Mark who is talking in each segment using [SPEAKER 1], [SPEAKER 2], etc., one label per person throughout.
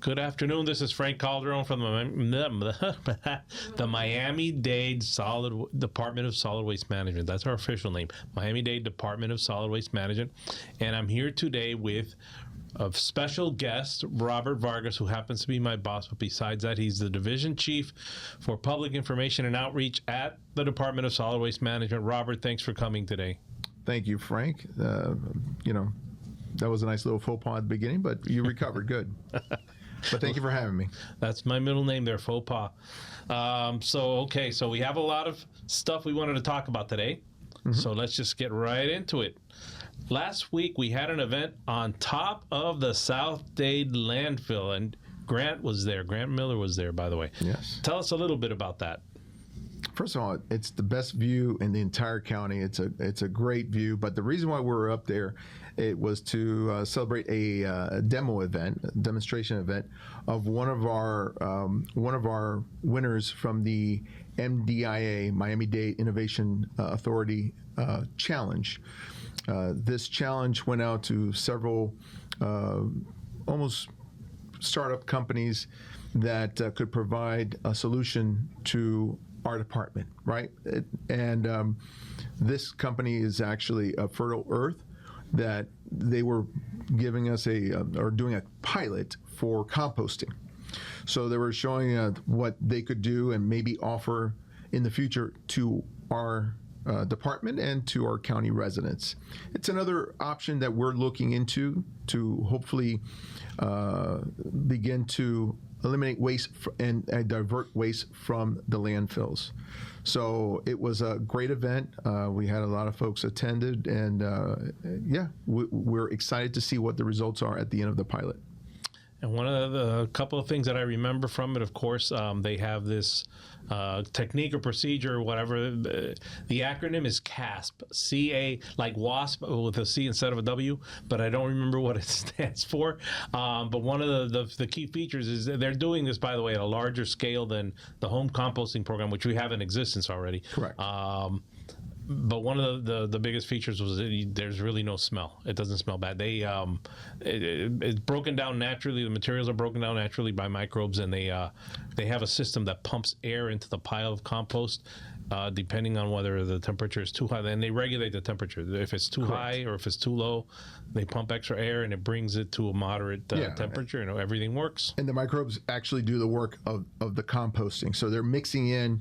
[SPEAKER 1] Good afternoon. This is Frank Calderon from the Miami-Dade Department of Solid Waste Management. That's our official name, Miami-Dade Department of Solid Waste Management. And I'm here today with a special guest, Robert Vargas, who happens to be my boss. But besides that, he's the Division Chief for Public Information and Outreach at the Department of Solid Waste Management. Robert, thanks for coming today.
[SPEAKER 2] Thank you, Frank. That was a nice little faux pas at the beginning, but you recovered good. But thank you for having me.
[SPEAKER 1] That's my middle name there, faux pas. So we have a lot of stuff we wanted to talk about today. Mm-hmm. So let's just get right into it. Last week, we had an event on top of the South Dade landfill, and Grant was there. Grant Miller was there, by the way.
[SPEAKER 2] Yes.
[SPEAKER 1] Tell us a little bit about that.
[SPEAKER 2] First of all, it's the best view in the entire county. It's a great view. But the reason why we were up there, it was to celebrate a demonstration event of one of our winners from the MDIA, Miami-Dade Innovation Authority Challenge. This challenge went out to several almost startup companies that could provide a solution to our department, right? And this company is actually a Fertile Earth that they were giving us or doing a pilot for composting. So they were showing what they could do and maybe offer in the future to our department and to our county residents. It's another option that we're looking into to hopefully begin to eliminate waste and divert waste from the landfills. So it was a great event. We had a lot of folks attended, and we're excited to see what the results are at the end of the pilot.
[SPEAKER 1] And one of the couple of things that I remember from it, of course, they have this technique or procedure or whatever. The acronym is CASP, C-A, like WASP with a C instead of a W, but I don't remember what it stands for. But one of the key features is that they're doing this, by the way, at a larger scale than the home composting program, which we have in existence already.
[SPEAKER 2] Correct.
[SPEAKER 1] But one of the biggest features was that there's really no smell. It doesn't smell bad. It's broken down naturally. The materials are broken down naturally by microbes, and they have a system that pumps air into the pile of compost, depending on whether the temperature is too high. Then they regulate the temperature. If it's too high or if it's too low, they pump extra air and it brings it to a moderate temperature. Everything works.
[SPEAKER 2] And the microbes actually do the work of the composting. So they're mixing in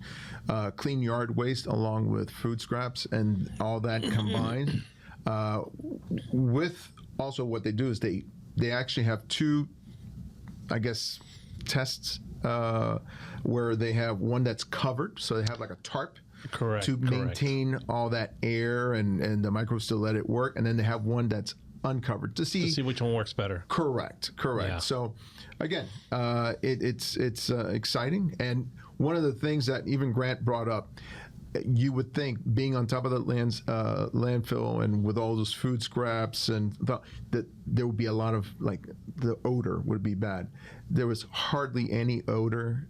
[SPEAKER 2] clean yard waste along with food scraps and all that combined. With also what they do is they actually have two, I guess, tests where they have one that's covered. So they have like a tarp.
[SPEAKER 1] Correct.
[SPEAKER 2] To maintain all that air and the microbes to let it work. And then they have one that's uncovered to see
[SPEAKER 1] which one works better.
[SPEAKER 2] Correct. Yeah. So again, it's exciting. And one of the things that even Grant brought up, you would think being on top of the landfill and with all those food scraps and that there would be a lot of, like, the odor would be bad. There was hardly any odor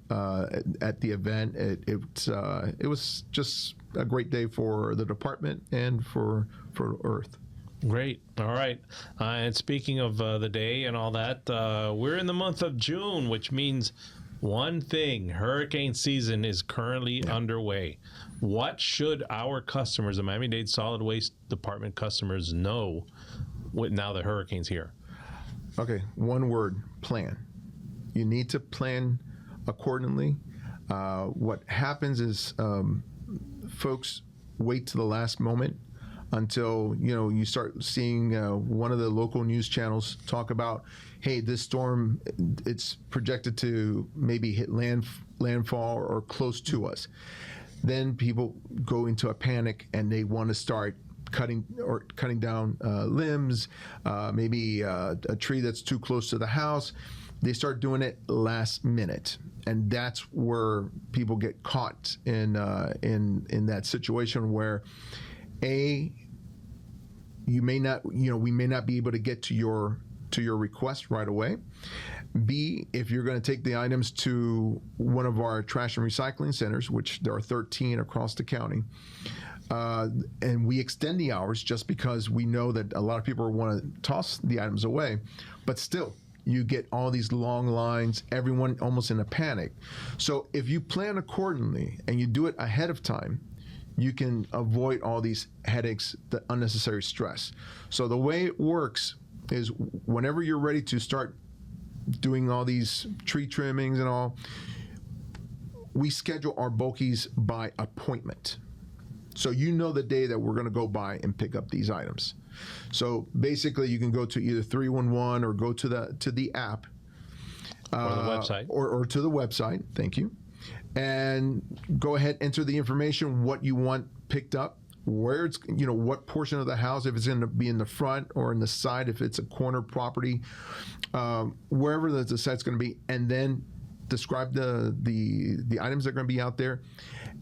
[SPEAKER 2] at the event. It was just a great day for the department and for Earth.
[SPEAKER 1] Great. All right. And speaking of the day and all that, we're in the month of June, which means one thing: hurricane season is currently underway. What should our customers, the Miami-Dade Solid Waste Department customers, know now the hurricane's here?
[SPEAKER 2] Okay, one word: plan. You need to plan accordingly. What happens is folks wait to the last moment until you start seeing one of the local news channels talk about, hey, this storm, it's projected to maybe hit landfall or close to us. Then people go into a panic and they want to start cutting down limbs, maybe a tree that's too close to the house. They start doing it last minute, and that's where people get caught in that situation where we may not be able to get to your request right away. B, if you're going to take the items to one of our trash and recycling centers, which there are 13 across the county, and we extend the hours just because we know that a lot of people want to toss the items away, but still, you get all these long lines, everyone almost in a panic. So if you plan accordingly and you do it ahead of time, you can avoid all these headaches, the unnecessary stress. So the way it works is whenever you're ready to start doing all these tree trimmings and all, we schedule our bulkies by appointment. So you know the day that we're going to go by and pick up these items. So basically, you can go to either 311 or go to the app
[SPEAKER 1] or the website,
[SPEAKER 2] or to the website. Thank you, and go ahead, enter the information, what you want picked up, where it's, what portion of the house, if it's going to be in the front or in the side, if it's a corner property, wherever the site's going to be, and then describe the items that are going to be out there,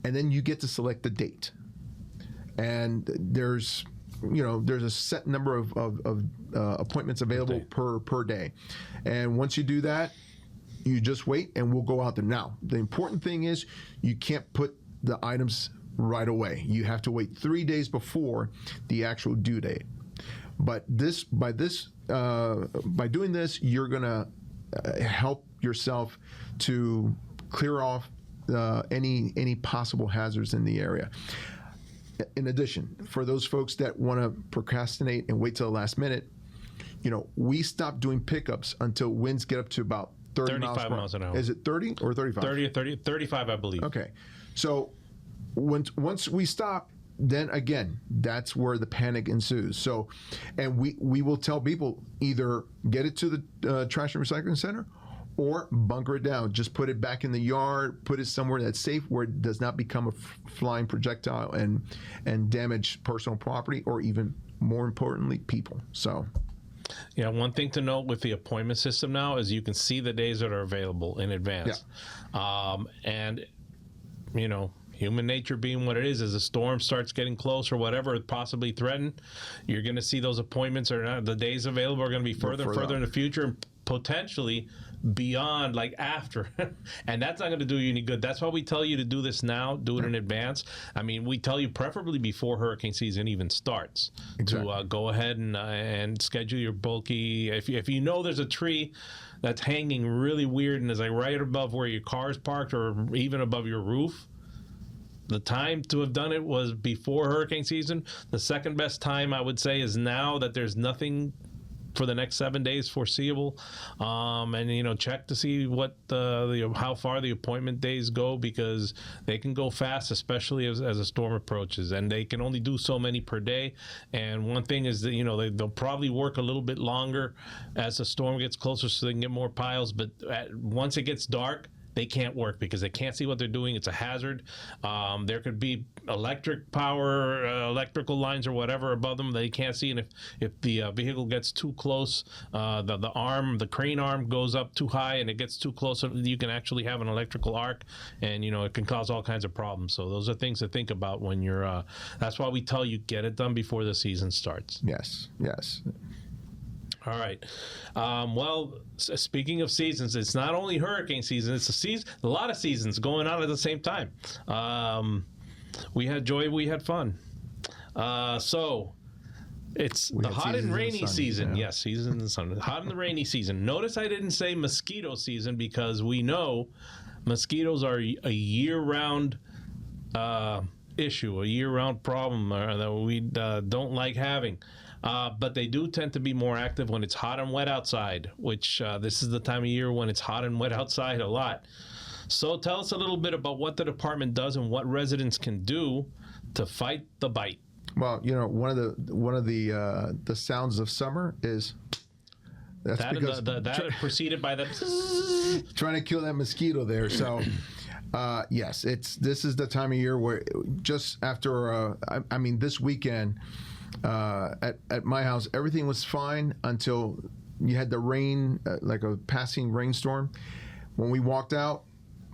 [SPEAKER 2] and then you get to select the date. And there's a set number of appointments available per day. And once you do that, you just wait and we'll go out there. Now, the important thing is you can't put the items right away. You have to wait 3 days before the actual due date. But by doing this, you're gonna help yourself to clear off any possible hazards in the area. In addition, for those folks that want to procrastinate and wait till the last minute, we stop doing pickups until winds get up to about
[SPEAKER 1] 35 miles an hour.
[SPEAKER 2] Is it 30 or 35?
[SPEAKER 1] 35, I believe.
[SPEAKER 2] Okay. So once we stop, then again, that's where the panic ensues. So, and we will tell people either get it to the trash and recycling center or bunker it down. Just put it back in the yard, put it somewhere that's safe where it does not become a flying projectile and damage personal property or even more importantly, people. So.
[SPEAKER 1] Yeah, one thing to note with the appointment system now is you can see the days that are available in advance. Yeah. And, human nature being what it is, as the storm starts getting close or whatever, possibly threatened, you're going to see those appointments the days available are going to be further and further in the future and potentially beyond, like after. And that's not going to do you any good. That's why we tell you to do this now, do it in advance. I mean, we tell you preferably before hurricane season even starts. Exactly. To go ahead and schedule your bulky. If you know there's a tree that's hanging really weird and is like right above where your car's parked or even above your roof, the time to have done it was before hurricane season. The second best time, I would say, is now that there's nothing for the next 7 days foreseeable, and check to see what how far the appointment days go, because they can go fast, especially as a storm approaches, and they can only do so many per day. And one thing is that they'll probably work a little bit longer as the storm gets closer, so they can get more piles. But once it gets dark, they can't work because they can't see what they're doing. It's a hazard. There could be electrical lines or whatever above them they can't see. And if the vehicle gets too close, the crane arm goes up too high and it gets too close, you can actually have an electrical arc, and it can cause all kinds of problems. So those are things to think about when you're. That's why we tell you get it done before the season starts.
[SPEAKER 2] Yes.
[SPEAKER 1] All right. Well, speaking of seasons, it's not only hurricane season, it's a lot of seasons going on at the same time. We had joy, we had fun. So it's the hot and rainy season. Yeah. Yes, season and sun. Hot and the rainy season. Notice I didn't say mosquito season, because we know mosquitoes are a year-round issue, a year-round problem that we don't like having. But they do tend to be more active when it's hot and wet outside, which this is the time of year when it's hot and wet outside a lot. So tell us a little bit about what the department does and what residents can do to fight the bite.
[SPEAKER 2] Well, one of the sounds of summer is
[SPEAKER 1] that preceded by the
[SPEAKER 2] trying to kill that mosquito there. So yes, this is the time of year where just after this weekend. At my house, everything was fine until you had the rain, like a passing rainstorm. When we walked out,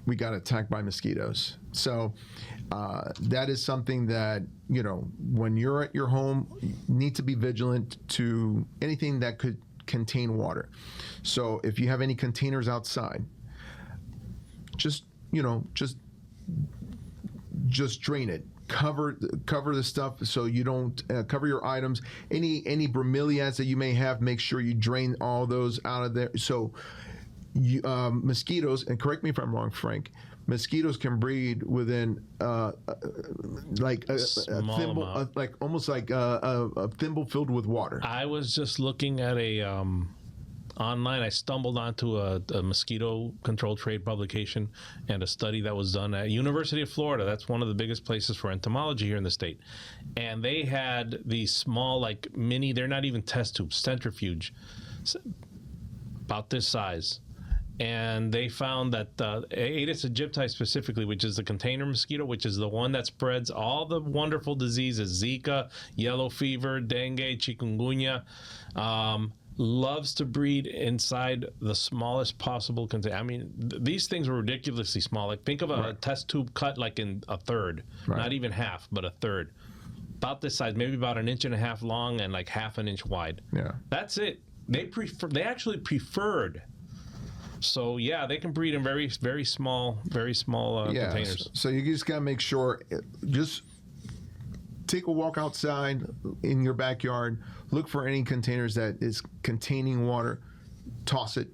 [SPEAKER 2] we got attacked by mosquitoes. So that is something that, when you're at your home, you need to be vigilant to anything that could contain water. So if you have any containers outside, just drain it. cover the stuff so you don't cover your items. Any bromeliads that you may have, make sure you drain all those out of there. So mosquitoes, and correct me if I'm wrong, Frank, mosquitoes can breed within like a thimble, like almost like a thimble filled with water.
[SPEAKER 1] I was just looking at a online. I stumbled onto a mosquito control trade publication and a study that was done at University of Florida. That's one of the biggest places for entomology here in the state. And they had these small, like mini, they're not even test tubes, centrifuge, about this size. And they found that Aedes aegypti specifically, which is the container mosquito, which is the one that spreads all the wonderful diseases, Zika, yellow fever, dengue, chikungunya, loves to breed inside the smallest possible container. I mean, these things are ridiculously small. Like, think of a test tube cut like in a third, not even half, but a third. About this size, maybe about 1.5 inches long and like 1/2 inch wide. Yeah, that's it. They actually preferred. So yeah, they can breed in very, very small containers.
[SPEAKER 2] So you just gotta make sure. Just take a walk outside in your backyard. Look for any containers that is containing water. Toss it.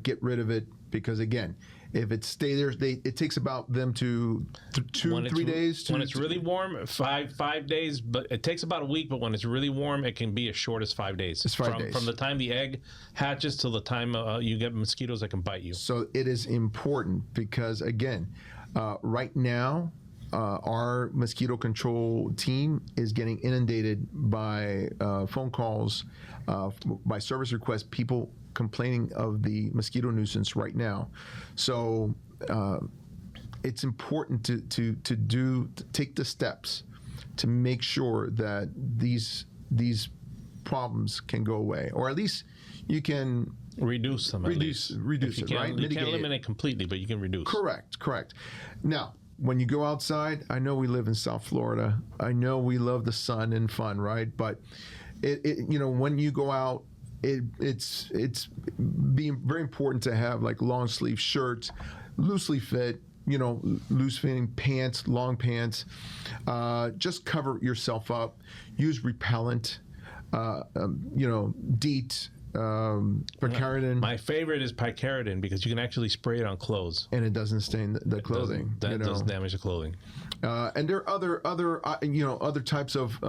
[SPEAKER 2] Get rid of it, because again, if it stay there, it takes about them to 2-3 days.
[SPEAKER 1] When it's really warm, five days, but it takes about a week. But when it's really warm, it can be as short as 5 days.
[SPEAKER 2] It's 5 days.
[SPEAKER 1] From the time the egg hatches till the time you get mosquitoes that can bite you.
[SPEAKER 2] So it is important because, again, right now, our mosquito control team is getting inundated by phone calls, by service requests, people complaining of the mosquito nuisance right now. So it's important to take the steps to make sure that these problems can go away, or at least you can
[SPEAKER 1] reduce them.
[SPEAKER 2] Reduce it, right?
[SPEAKER 1] You can't eliminate completely, but you can reduce.
[SPEAKER 2] Correct. Now, when you go outside, I know we live in South Florida. I know we love the sun and fun, right? But when you go out, it's being very important to have like long sleeve shirts, loosely fit, loose fitting pants, long pants. Just cover yourself up. Use repellent. DEET. Picaridin.
[SPEAKER 1] My favorite is picaridin because you can actually spray it on clothes
[SPEAKER 2] and it doesn't stain the clothing.
[SPEAKER 1] That doesn't damage the clothing.
[SPEAKER 2] And there are other types of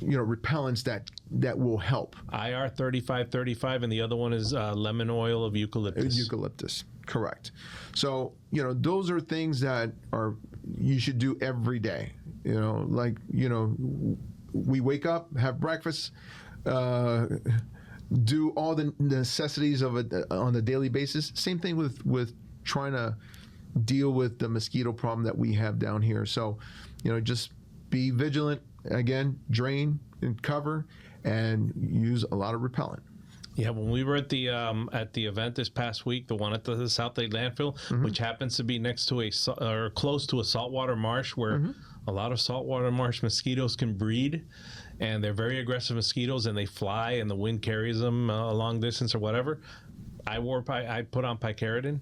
[SPEAKER 2] repellents that will help.
[SPEAKER 1] IR 3535, and the other one is lemon oil of eucalyptus.
[SPEAKER 2] Correct. So those are things that you should do every day. We wake up, have breakfast, do all the necessities of it on a daily basis. Same thing with trying to deal with the mosquito problem that we have down here. So, just be vigilant. Again, drain and cover, and use a lot of repellent.
[SPEAKER 1] Yeah, when we were at the event this past week, the one at the South Lake landfill, which happens to be next to or close to a saltwater marsh where a lot of saltwater marsh mosquitoes can breed, and they're very aggressive mosquitoes, and they fly, and the wind carries them a long distance or whatever. I put on picaridin,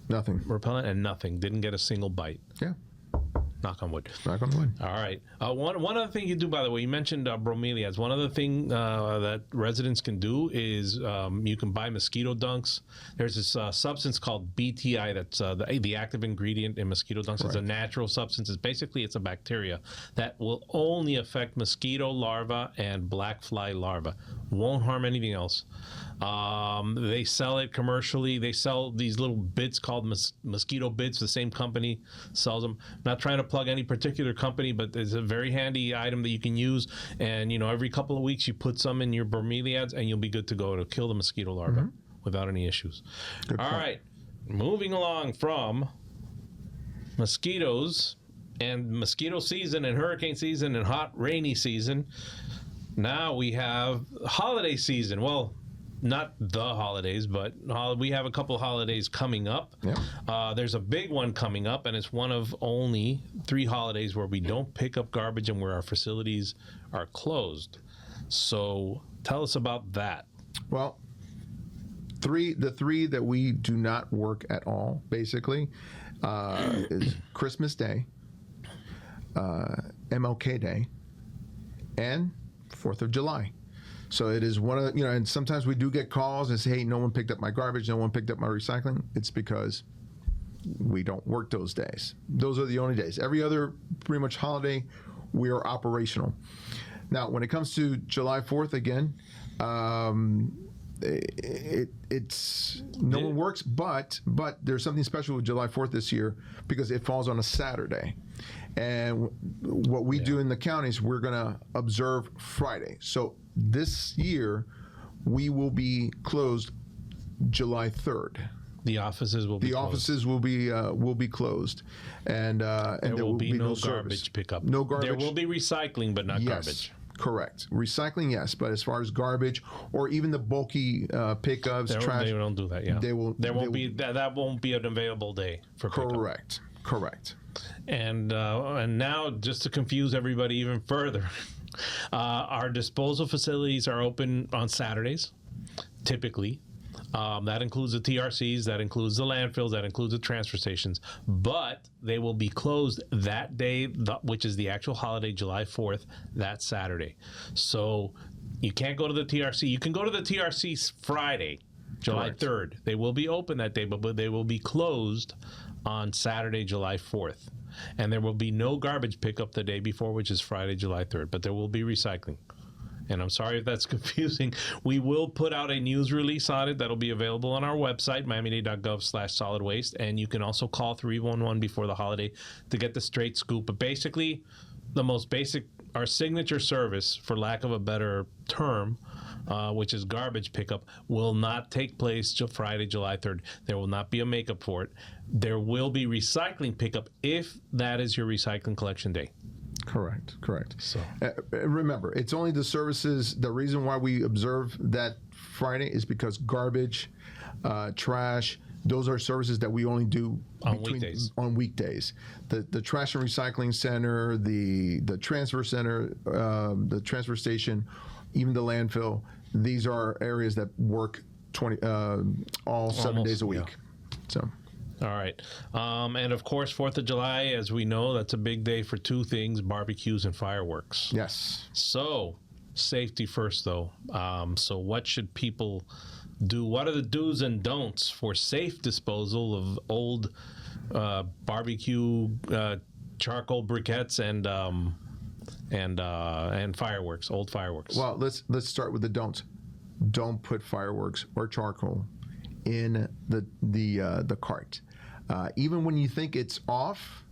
[SPEAKER 2] nothing
[SPEAKER 1] repellent, and nothing. Didn't get a single bite.
[SPEAKER 2] Yeah.
[SPEAKER 1] Knock on wood.
[SPEAKER 2] Knock on wood.
[SPEAKER 1] All right. One other thing you do, by the way, you mentioned bromeliads. One other thing that residents can do is you can buy mosquito dunks. There's this substance called BTI that's the active ingredient in mosquito dunks. Correct. It's a natural substance. It's a bacteria that will only affect mosquito larvae and black fly larvae. Won't harm anything else. They sell it commercially. They sell these little bits called mosquito bits. The same company sells them. I'm not trying to plug any particular company, but it's a very handy item that you can use. And every couple of weeks you put some in your bromeliads, and you'll be good to go to kill the mosquito larvae without any issues. Good point. All right, moving along from mosquitoes and mosquito season and hurricane season and hot rainy season. Now we have holiday season. Well, not the holidays, but we have a couple holidays coming up. Yeah. There's a big one coming up, and it's one of only 3 holidays where we don't pick up garbage and where our facilities are closed. So tell us about that.
[SPEAKER 2] Well, The three that we do not work at all, basically, is Christmas Day, MLK Day, and 4th of July. So it is one of and sometimes we do get calls and say, hey, no one picked up my garbage, no one picked up my recycling. It's because we don't work those days. Those are the only days. Every other pretty much holiday, we are operational. Now, when it comes to July 4th, again, it's no one works, but there's something special with July 4th this year because it falls on a Saturday. And what we do in the counties, we're going to observe Friday. So this year, we will be closed July 3rd.
[SPEAKER 1] The offices will be
[SPEAKER 2] the
[SPEAKER 1] closed.
[SPEAKER 2] Offices will be closed, and
[SPEAKER 1] there will be no
[SPEAKER 2] service.
[SPEAKER 1] Garbage pickup.
[SPEAKER 2] No garbage.
[SPEAKER 1] There will be recycling, but not
[SPEAKER 2] yes,
[SPEAKER 1] garbage.
[SPEAKER 2] Correct. Recycling, yes, but as far as garbage or even the bulky pickups, trash,
[SPEAKER 1] they don't do that. Yeah,
[SPEAKER 2] they will.
[SPEAKER 1] There won't be that won't be an available day for pickup.
[SPEAKER 2] Correct.
[SPEAKER 1] And now, just to confuse everybody even further, our disposal facilities are open on Saturdays, typically. That includes the TRCs, that includes the landfills, that includes the transfer stations. But they will be closed that day, which is the actual holiday, July 4th, that Saturday. So you can't go to the TRC. You can go to the TRC Friday, July 3rd. They will be open that day, but they will be closed on Saturday, July 4th. And there will be no garbage pickup the day before, which is Friday, July 3rd. But there will be recycling. And I'm sorry if that's confusing. We will put out a news release on it that'll be available on our website, miamidade.gov/solid waste. And you can also call 311 before the holiday to get the straight scoop. But basically, the most basic, our signature service, for lack of a better term, which is garbage pickup, will not take place till Friday, July 3rd. There will not be a makeup for it. There will be recycling pickup if that is your recycling collection day.
[SPEAKER 2] Correct.
[SPEAKER 1] So
[SPEAKER 2] Remember, it's only the services. The reason why we observe that Friday is because garbage, trash, those are services that we only do
[SPEAKER 1] on weekdays.
[SPEAKER 2] The trash and recycling center, the transfer center, the transfer station, even the landfill, these are areas that work 7 days a week.
[SPEAKER 1] Yeah.
[SPEAKER 2] So.
[SPEAKER 1] All right. And of course, 4th of July, as we know, that's a big day for two things, barbecues and fireworks.
[SPEAKER 2] Yes.
[SPEAKER 1] So, safety first, though. So what should people do? What are the do's and don'ts for safe disposal of old barbecue charcoal briquettes and fireworks, old fireworks?
[SPEAKER 2] Well, let's start with the don'ts. Don't put fireworks or charcoal in the cart. Even when you think it's off,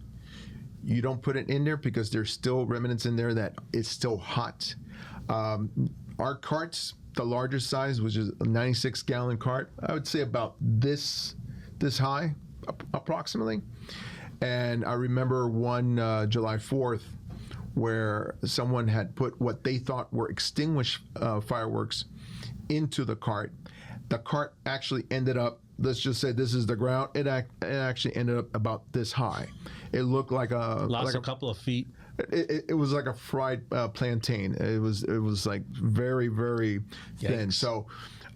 [SPEAKER 2] you don't put it in there because there's still remnants in there that it's still hot. Our carts, the largest size, which is a 96-gallon cart, I would say about this high, approximately. And I remember one July 4th where someone had put what they thought were extinguished fireworks into the cart. The cart actually ended up, let's just say this is the ground, it actually ended up about this high. It looked like
[SPEAKER 1] a couple of feet.
[SPEAKER 2] It was like a fried plantain. It was like very, very thin.
[SPEAKER 1] Yikes.
[SPEAKER 2] So,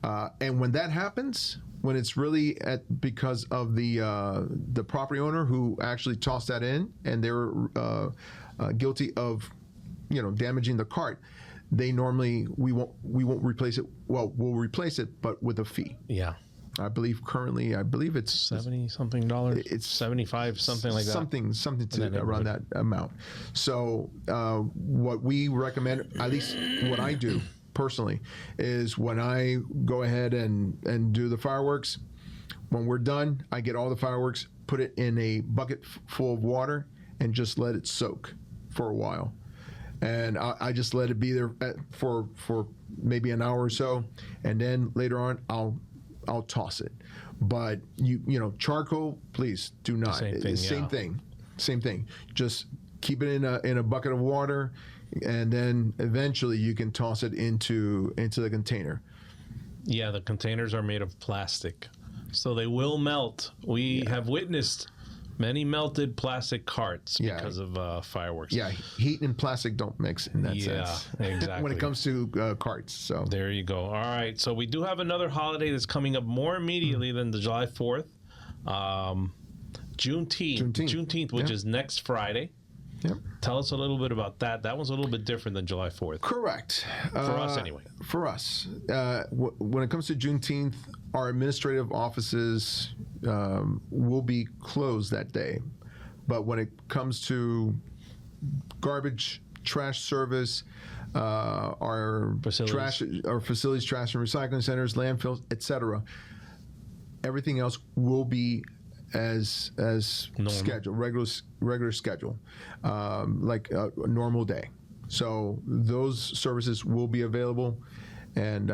[SPEAKER 2] and when that happens, when it's really because of the property owner who actually tossed that in, and they were guilty of, damaging the cart, we won't replace it. Well, we'll replace it, but with a fee.
[SPEAKER 1] Yeah.
[SPEAKER 2] I believe it's
[SPEAKER 1] $70-something. It's 75, something like that.
[SPEAKER 2] Something to around that amount. So what we recommend, at least what I do personally, is when I go ahead and do the fireworks, when we're done, I get all the fireworks, put it in a bucket full of water, and just let it soak for a while. And I just let it be there for maybe an hour or so, and then later on I'll toss it. But charcoal, please do not. Same thing. Just keep it in a bucket of water, and then eventually you can toss it into the container.
[SPEAKER 1] Yeah, the containers are made of plastic, so they will melt. We have witnessed Many melted plastic carts
[SPEAKER 2] Yeah.
[SPEAKER 1] because of fireworks.
[SPEAKER 2] Yeah, heat and plastic don't mix in that sense.
[SPEAKER 1] Exactly.
[SPEAKER 2] When it comes to carts. So
[SPEAKER 1] There you go. All right. So we do have another holiday that's coming up more immediately than the July 4th. Juneteenth, which is next Friday.
[SPEAKER 2] Yep.
[SPEAKER 1] Tell us a little bit about that. That one's a little bit different than July 4th.
[SPEAKER 2] Correct.
[SPEAKER 1] For us, anyway.
[SPEAKER 2] For us. When it comes to Juneteenth, our administrative offices will be closed that day. But when it comes to garbage, trash service, our facilities, trash and recycling centers, landfills, etc., everything else will be as scheduled, regular schedule, like a normal day. So those services will be available, and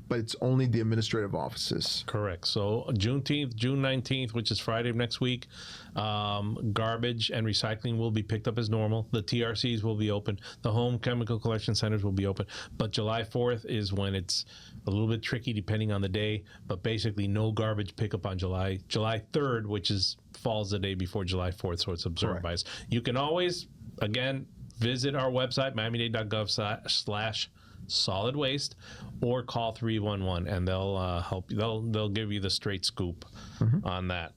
[SPEAKER 2] but it's only the administrative offices.
[SPEAKER 1] Correct. So Juneteenth, June 19th, which is Friday of next week, garbage and recycling will be picked up as normal. The TRCs will be open. The home chemical collection centers will be open. But July 4th is when it's a little bit tricky depending on the day. But basically no garbage pickup on July 3rd, which falls the day before July 4th. So it's observed by us. You can always, again, visit our website, miamidade.gov/solid waste, or call 311 and they'll help you. They'll give you the straight scoop on that.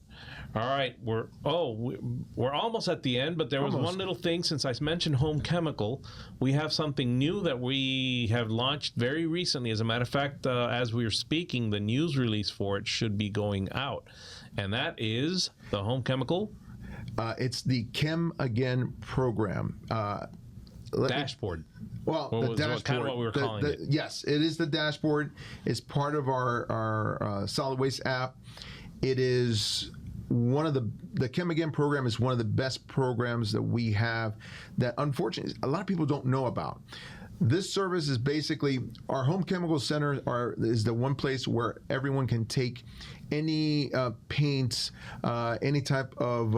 [SPEAKER 1] All right, we're almost at the end, but there was one little thing. Since I mentioned home chemical, we have something new that we have launched very recently. As a matter of fact, as we are speaking, the news release for it should be going out, and that is the home chemical.
[SPEAKER 2] It's the Chem Again program.
[SPEAKER 1] Dashboard.
[SPEAKER 2] Well, the dashboard.
[SPEAKER 1] Kind of what we were calling it.
[SPEAKER 2] Yes, it is the dashboard. It's part of our solid waste app. It is one of the Chem Again program is one of the best programs that we have that unfortunately a lot of people don't know about. This service is basically our home chemical center is the one place where everyone can take any paints, any type of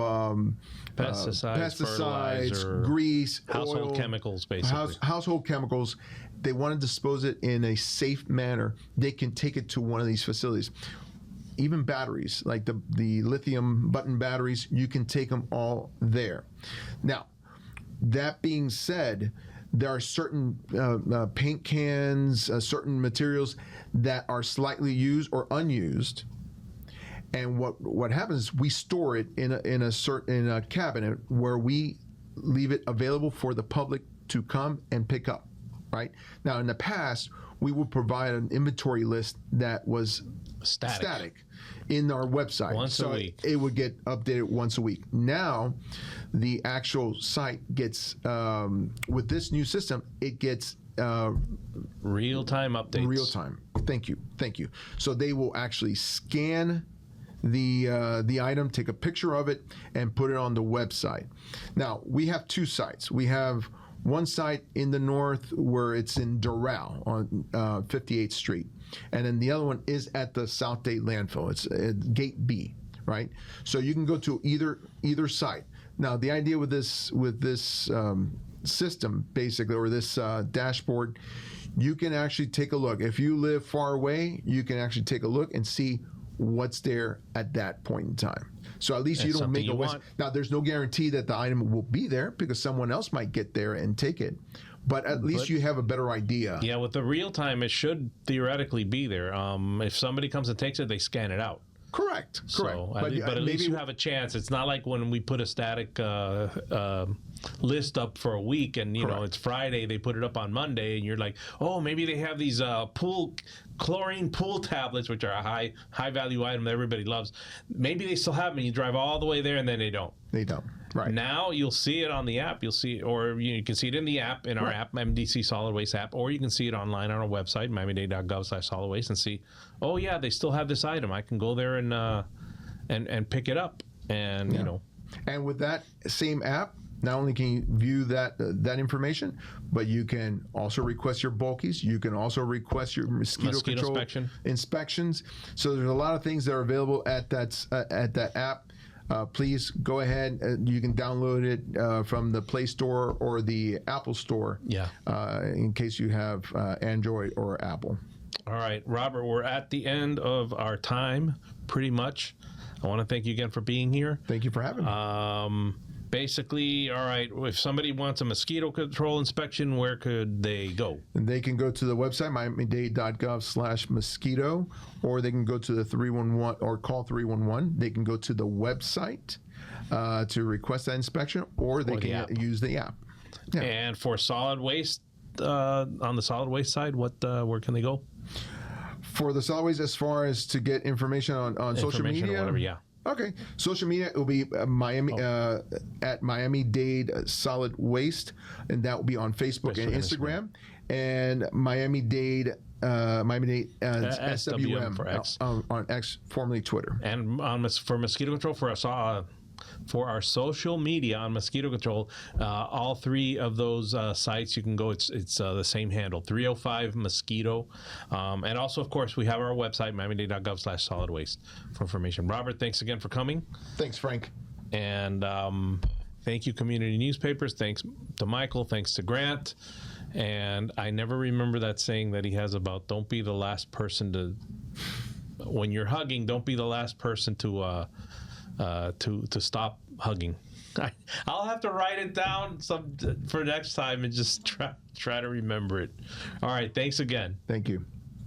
[SPEAKER 2] pesticides, grease,
[SPEAKER 1] household
[SPEAKER 2] oil,
[SPEAKER 1] chemicals, basically.
[SPEAKER 2] Household chemicals. They want to dispose it in a safe manner. They can take it to one of these facilities. Even batteries, like the lithium button batteries, you can take them all there. Now, that being said, there are certain paint cans, certain materials that are slightly used or unused. And what happens is we store it in a cabinet where we leave it available for the public to come and pick up. Right now, in the past, we would provide an inventory list that was static in our website.
[SPEAKER 1] Once a week.
[SPEAKER 2] It would get updated once a week. Now, the actual site gets, with this new system, it gets
[SPEAKER 1] real-time updates.
[SPEAKER 2] Real-time. Thank you. So they will actually scan the item, take a picture of it, and put it on the website. Now, we have two sites. We have one site in the north where it's in Doral on 58th Street. And then the other one is at the Southdale landfill. It's at Gate B, right? So you can go to either site. Now, the idea with this system, basically, or this dashboard, you can actually take a look. If you live far away, you can actually take a look and see what's there at that point in time. So at least you don't make a waste. Now, there's no guarantee that the item will be there because someone else might get there and take it. But at least you have a better idea.
[SPEAKER 1] Yeah, with the real time, it should theoretically be there. If somebody comes and takes it, they scan it out.
[SPEAKER 2] Correct.
[SPEAKER 1] So, but at least you have a chance. It's not like when we put a static list up for a week and, you know, it's Friday, they put it up on Monday, and you're like, oh, maybe they have these chlorine pool tablets, which are a high value item that everybody loves. Maybe they still have them, and you drive all the way there, and then they don't.
[SPEAKER 2] They don't. Right.
[SPEAKER 1] Now you'll see it on the app. You'll see, or you can see it in the app, in our app, MDC Solid Waste app, or you can see it online on our website, miamidade.gov/solid waste, and see, oh yeah, they still have this item. I can go there and pick it up, and you know.
[SPEAKER 2] And with that same app, not only can you view that information, but you can also request your bulkies. You can also request your mosquito control inspections. So there's a lot of things that are available at that app. Please go ahead. You can download it from the Play Store or the Apple Store. Yeah. In case you have Android or Apple.
[SPEAKER 1] All right, Robert, we're at the end of our time, pretty much. I want to thank you again for being here.
[SPEAKER 2] Thank you for having me.
[SPEAKER 1] Basically, all right, if somebody wants a mosquito control inspection, where could they go?
[SPEAKER 2] And they can go to the website, miamidade.gov/mosquito, or they can go to the 311 or call 311. They can go to the website to request that inspection, or they can use the app. Yeah.
[SPEAKER 1] And for solid waste, on the solid waste side, where can they go?
[SPEAKER 2] For the solid waste, as far as to get information on social media?
[SPEAKER 1] Or whatever, yeah.
[SPEAKER 2] Okay, social media will be at Miami-Dade Solid Waste, and that will be on Facebook and Instagram, and Miami-Dade SWM
[SPEAKER 1] for X.
[SPEAKER 2] On X, formerly Twitter.
[SPEAKER 1] And for mosquito control, for our social media on mosquito control, all three of those sites you can go. It's the same handle, 305 mosquito, and also of course we have our website, miamidade.gov/solid waste for information. Robert, thanks again for coming.
[SPEAKER 2] Thanks, Frank.
[SPEAKER 1] And thank you, community newspapers. Thanks to Michael. Thanks to Grant. And I never remember that saying that he has about don't be the last person to, when you're hugging, don't be the last person to stop hugging. I'll have to write it down for next time and just try to remember it. All right. Thanks again.
[SPEAKER 2] Thank you.